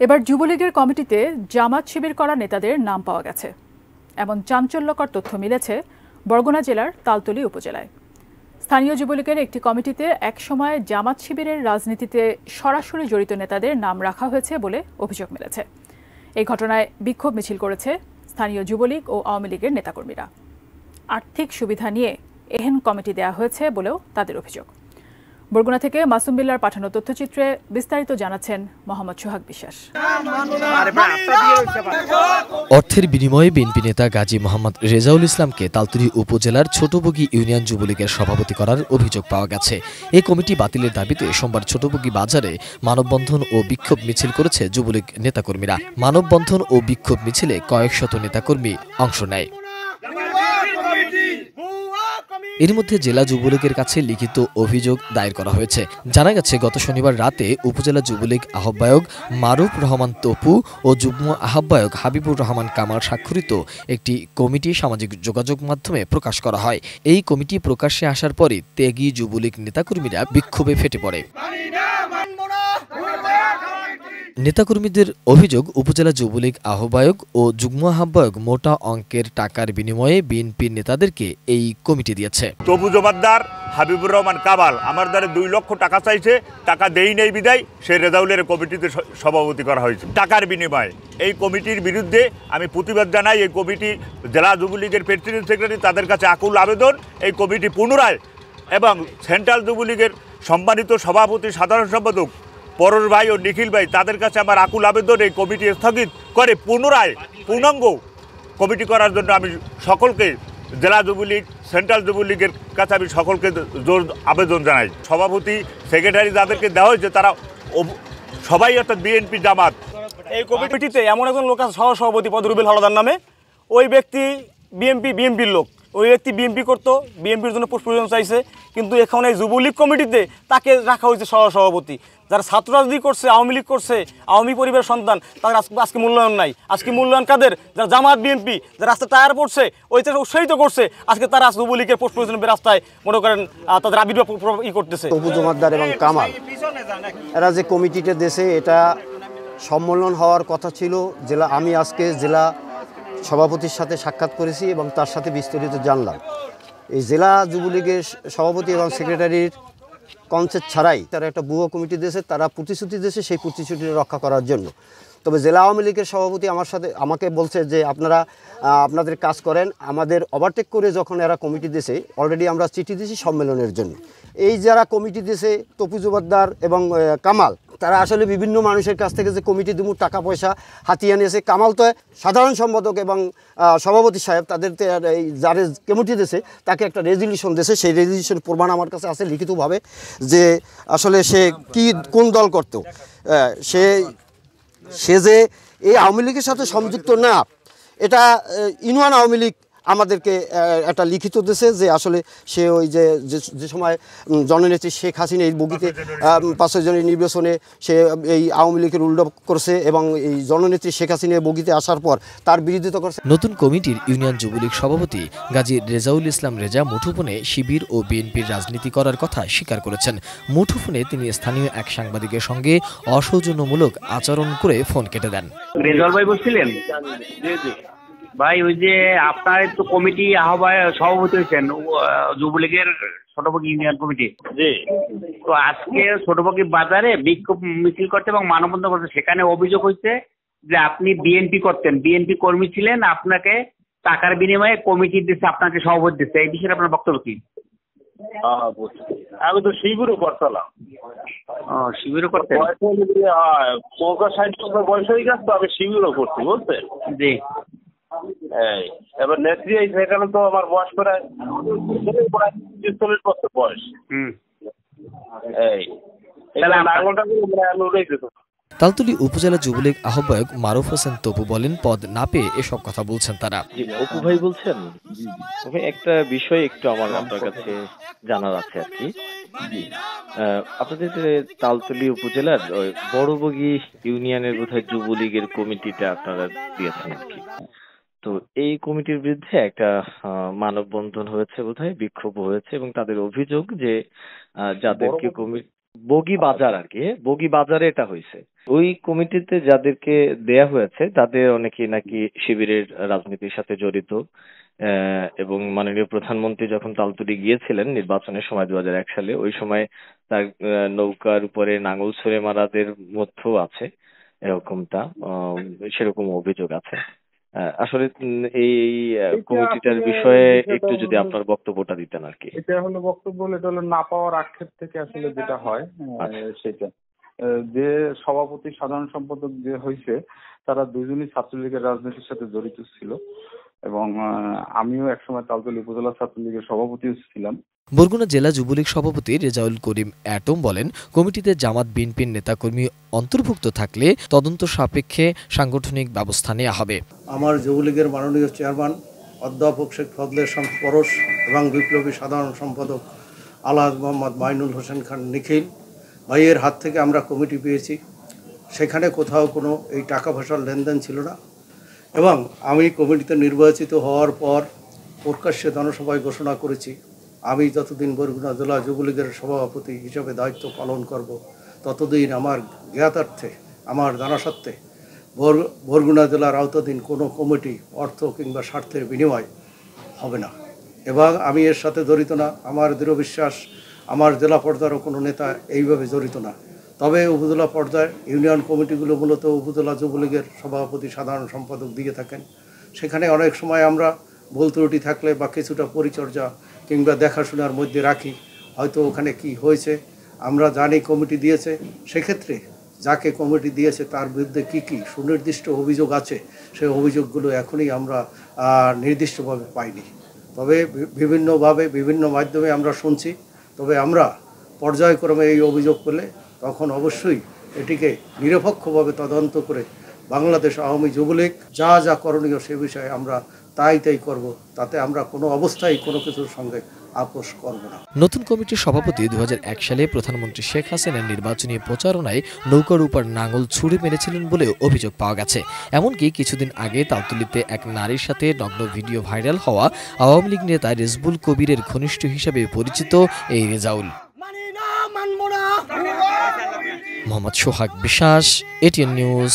এবার যুবলীগের কমিটিতে জামাত শিবির করা নেতাদের নাম পাওয়া গেছে। এমন চাঞ্চল্যকর তথ্য মিলেছে বরগুনা জেলার তালতলী উপজেলায়। স্থানীয় যুবলীগের একটি কমিটিতে একসময় জামাত শিবিরের রাজনীতিতে সরাসরি জড়িত নেতাদের নাম রাখা হয়েছে বলে অভিযোগ মিলেছে। এই ঘটনায় বিক্ষোভ মিছিল করেছে স্থানীয় যুবলীগ ও আওয়ামী লীগের নেতাকর্মীরা। আর্থিক সুবিধা নিয়ে এহেন কমিটি দেয়া হয়েছে বলেও তাদের অভিযোগ। বরগুনা থেকে মাসুম বিল্লার পাঠানো তথ্যচিত্রে বিস্তারিত জানাচ্ছেন মোহাম্মদ সোহাগ বিশ্বাস। অর্থের বিনিময়ে বিএনপি নেতা গাজী মোহাম্মদ রেজাউল ইসলামকে তালতলী উপজেলার ছোটবগী ইউনিয়ন যুবলীগের সভাপতি করার অভিযোগ পাওয়া গেছে। এই কমিটি বাতিলের দাবিতে সোমবার ছোটবগী বাজারে মানববন্ধন ও বিক্ষোভ মিছিল করেছে যুবলীগ নেতাকর্মীরা। মানববন্ধন ও বিক্ষোভ মিছিলে কয়েক শত নেতাকর্মী অংশ নেয়। এর মধ্যে জেলা যুবলীগের কাছে লিখিত অভিযোগ দায়ের করা হয়েছে। জানা গেছে, গত শনিবার রাতে উপজেলা যুবলীগ আহ্বায়ক মারুফ রহমান তপু ও যুগ্ম আহ্বায়ক হাবিবুর রহমান কামাল স্বাক্ষরিত একটি কমিটি সামাজিক যোগাযোগ মাধ্যমে প্রকাশ করা হয়। এই কমিটি প্রকাশ্যে আসার পরই ত্যাগী যুবলীগ নেতাকর্মীরা বিক্ষোভে ফেটে পড়ে। নেতাকর্মীদের অভিযোগ, উপজেলা যুবলীগ আহ্বায়ক ও যুগ্ম আহ্বায়ক মোটা অঙ্কের টাকার বিনিময়ে বিএনপির নেতাদেরকে এই কমিটি দিয়েছে। তবু জমাদ্দার হাবিবুর রহমান কামাল আমার দ্বারা 2 লক্ষ টাকা চাইছে, টাকা দেই নেই বিদায় সে রেজাউলের কমিটিতে সভাপতি করা হয়েছে টাকার বিনিময়ে। এই কমিটির বিরুদ্ধে আমি প্রতিবাদ জানাই। এই কমিটি জেলা যুবলীগের প্রেসিডেন্ট সেক্রেটারি তাদের কাছে আকুল আবেদন, এই কমিটি পুনরায় এবং সেন্ট্রাল যুবলীগের সম্মানিত সভাপতি সাধারণ সম্পাদক পরশ ভাই ও নিখিল ভাই তাদের কাছে আমার আকুল আবেদন, এই কমিটি স্থগিত করে পুনরায় পূর্ণাঙ্গ কমিটি করার জন্য আমি সকলকে জেলা যুবলীগ সেন্ট্রাল যুবলীগের কাছে আমি সকলকে জোর আবেদন জানাই। সভাপতি সেক্রেটারি যাদেরকে দেওয়া হয়েছে তারা সবাই অর্থাৎ বিএনপি জামাত। এই কমিটিতে এমন একজন লোক আছে সহসভাপতি পদ রুবেল হাওলাদার নামে। ওই ব্যক্তি বিএনপির লোক। ওই ব্যক্তি বিএনপি করতো, বিএনপির জন্য পুষ্পজন চাইছে, কিন্তু এখন এই যুবলীগ কমিটিতে তাকে রাখা হয়েছে সহসভাপতি। যারা ছাত্র রাজনীতি করছে, আওয়ামী লীগ করছে, আওয়ামী পরিবারের সন্তান, তাদের আজকে মূল্যায়ন নাই। আজকে মূল্যায়ন কাদের? যারা জামাত বিএনপি, যারা রাস্তায় টায়ার পড়ছে, ওইটা উৎসাহিত করছে, আজকে তারা যুবলীগের পুষ্পজনের রাস্তায় মনে করেন তাদের আবির্ভাব করতেছে। তবু জমাদ্দার এবং কামাল এরা যে কমিটিটা দেশে, এটা সম্মেলন হওয়ার কথা ছিল। আমি আজকে জেলা সভাপতির সাথে সাক্ষাৎ করেছি এবং তার সাথে বিস্তারিত জানলাম। এই জেলা যুবলীগের সভাপতি এবং সেক্রেটারির কনসেপ্ট ছাড়াই তারা একটা ভুয়ো কমিটি দিয়েছে। তারা প্রতিশ্রুতি দিয়েছে সেই প্রতিশ্রুতি রক্ষা করার জন্য। তবে জেলা আওয়ামী লীগের সভাপতি আমাকে বলছে যে আপনারা আপনাদের কাজ করেন। আমাদের ওভারটেক করে যখন এরা কমিটি দিয়েছে, অলরেডি আমরা চিঠি দিয়েছি সম্মেলনের জন্য। এই যারা কমিটি দিয়েছে তপু জমাদ্দার এবং কামাল, তারা আসলে বিভিন্ন মানুষের কাছ থেকে যে কমিটি দিব টাকা পয়সা হাতিয়ে নিয়েছে। কামাল তো সাধারণ সম্পাদক এবং সভাপতি সাহেব, তাদের এই যারা কমিটি দিয়েছে তাকে একটা রেজলিউশন দিয়েছে। সেই রেজলিউশন প্রমাণ আমার কাছে আছে লিখিতভাবে, যে আসলে সে কোন দল করত। সে যে এই আওয়ামী লীগের সাথে সংযুক্ত না, এটা ইউনিয়ন আওয়ামী লীগ আমাদেরকে একটা লিখিত দিয়েছে যে আসলে সে ওই যে সময় জননেত্রী শেখ হাসিনা এই বগিতে 5 জনের নির্বাচনে সে এই আওয়ামী লীগের উল্টো করছে এবং এই জননেত্রী শেখ হাসিনা বগিতে আসার পর তার বিরোধিতা করছে। নতুন কমিটির ইউনিয়ন যুবলীগ সভাপতি গাজী রেজাউল ইসলাম রেজা মুঠোফোনে শিবির ও বিএনপির রাজনীতি করার কথা স্বীকার করেছেন। মুঠোফোনে তিনি স্থানীয় এক সাংবাদিকের সঙ্গে অসৌজন্যমূলক আচরণ করে ফোন কেটে দেন। রেজাউল ভাই বলছিলেন? ভাই, ওই যে আপনার তো কমিটি সভাপতি হয়েছেন যুবলীগের ছোটবগী ইউনিয়ন কমিটি, তো আজকে ছোটবগী বাজারে বিক্ষোভ মিছিল করতে এবং মানববন্ধন করতে, সেখানে অভিযোগ হয়েছে যে আপনি বিএনপি করতেন, বিএনপি কর্মী ছিলেন, আপনাকে টাকার বিনিময়ে কমিটি দিচ্ছে, আপনাকে সভাপতি দিচ্ছে। এই বিষয়ে আপনার বক্তব্য কি? আমি তো শিবিরও করতাম। শিবিরও করতেন? বয়স হয়ে গেছে তো আমি শিবিরও করছি, বুঝছেন? জি। এবার নেত্রী সেখানে তো আমার বয়স প্রায় 40 বছর বয়স। তালতলী উপজেলা যুবলীগ আহ্বায়ক মারুফ হোসেন তপু বলেন, পদ না পেয়ে এসব কথা বলছেন তারা। অপু ভাই বলছেন, একটা বিষয় একটু আমার আপনার কাছে জানার আছে আর কি। আপনাদের তালতলী উপজেলার বড়বগী ইউনিয়নের বোধহয় যুবলীগের কমিটিটা আপনারা দিয়েছেন আর কি। তো এই কমিটির বিরুদ্ধে একটা মানববন্ধন হয়েছে, বোধহয় বিক্ষোভ হয়েছে, এবং তাদের অভিযোগ যে যাদেরকে বগি বাজার আর কি, বগি বাজারে এটা হয়েছে। ওই কমিটিতে যাদেরকে দেয়া হয়েছে তাদের অনেকেই নাকি শিবিরের রাজনীতির সাথে জড়িত, এবং মাননীয় প্রধানমন্ত্রী যখন তালতলি গিয়েছিলেন নির্বাচনের সময় 2001 সালে, ওই সময় তার নৌকার উপরে নাঙল ছুঁড়ে মারাদের মধ্যেও আছে এরকমটা, সেরকম অভিযোগ আছে। আসলে এই কমিটিটার বিষয়ে একটু যদি আপনার বক্তব্যটা দিতেন আর কি। এটা হলো বক্তব্য, এটা হলো না পাওয়ার আক্ষেপ থেকে আসলে যেটা হয় সেটা, যে সভাপতি সাধারণ সম্পাদক যে হয়েছে তারা দুজনই ছাত্রলীগের রাজনীতির সাথে জড়িত ছিল, এবং আমিও একসময় তালতলী উপজেলা ছাত্রলীগের সভাপতিও ছিলাম। বরগুনা জেলা যুবলীগ সভাপতি রেজাউল করিম অ্যাটম বলেন, কমিটিতে জামাত বিএনপির নেতাকর্মী অন্তর্ভুক্ত থাকলে তদন্ত সাপেক্ষে সাংগঠনিক ব্যবস্থা নেওয়া হবে। আমার যুবলীগের মাননীয় চেয়ারম্যান অধ্যাপক শেখ ফজলে শামস পরশ এবং বিপ্লবী সাধারণ সম্পাদক আলহাজ মোহাম্মদ মাইনুল হোসেন খান নিখিল ভাইয়ের হাত থেকে আমরা কমিটি পেয়েছি। সেখানে কোথাও কোনো এই টাকা পয়সার লেনদেন ছিল না, এবং আমি কমিটিতে নির্বাচিত হওয়ার পর প্রকাশ্যে জনসভায় ঘোষণা করেছি, আমি যতদিন বরগুনা জেলা যুবলীগের সভাপতি হিসেবে দায়িত্ব পালন করব ততদিন আমার জ্ঞাতার্থে, আমার জানাসত্ত্বে বরগুনা জেলার আওতাধীন কোনো কমিটি অর্থ কিংবা স্বার্থের বিনিময় হবে না, এবং আমি এর সাথে জড়িত না। আমার দৃঢ় বিশ্বাস আমার জেলা পর্যায়েরও কোনো নেতা এইভাবে জড়িত না। তবে উপজেলা পর্যায়ে ইউনিয়ন কমিটিগুলো মূলত উপজেলা যুবলীগের সভাপতি সাধারণ সম্পাদক দিয়ে থাকেন। সেখানে অনেক সময় আমরা ভুল ত্রুটি থাকলে বা কিছুটা পরিচর্যা কিংবা দেখাশোনার মধ্যে রাখি, হয়তো ওখানে কি হয়েছে আমরা জানি কমিটি দিয়েছে, সেক্ষেত্রে যাকে কমিটি দিয়েছে তার বিরুদ্ধে কি কি সুনির্দিষ্ট অভিযোগ আছে সেই অভিযোগগুলো এখনই আমরা নির্দিষ্টভাবে পাইনি। তবে বিভিন্নভাবে বিভিন্ন মাধ্যমে আমরা শুনছি, তবে আমরা পর্যায়ক্রমে এই অভিযোগ পেলে তখন অবশ্যই এটিকে নিরপেক্ষভাবে তদন্ত করে বাংলাদেশ আওয়ামী যুবলীগ যা যা করণীয় সে বিষয়ে আমরা তাই করব, তাতে আমরা কোনো অবস্থায় কোনো কিছুর সঙ্গে আপোষ করব না। নতুন কমিটির সভাপতি 2001 সালে প্রধানমন্ত্রী শেখ হাসিনার নির্বাচনী প্রচারণায় নৌকার উপর নাঙল ছুঁড়ে মেরেছিলেন বলেও অভিযোগ পাওয়া গেছে। এমনকি কিছুদিন আগে তালতলিতে এক নারীর সাথে নগ্ন ভিডিও ভাইরাল হওয়া আওয়ামী লীগ নেতা রেজবুল কবিরের ঘনিষ্ঠ হিসাবে পরিচিত এই রেজাউল। মোহাম্মদ সোহাগ বিশ্বাস, এটিএন নিউজ।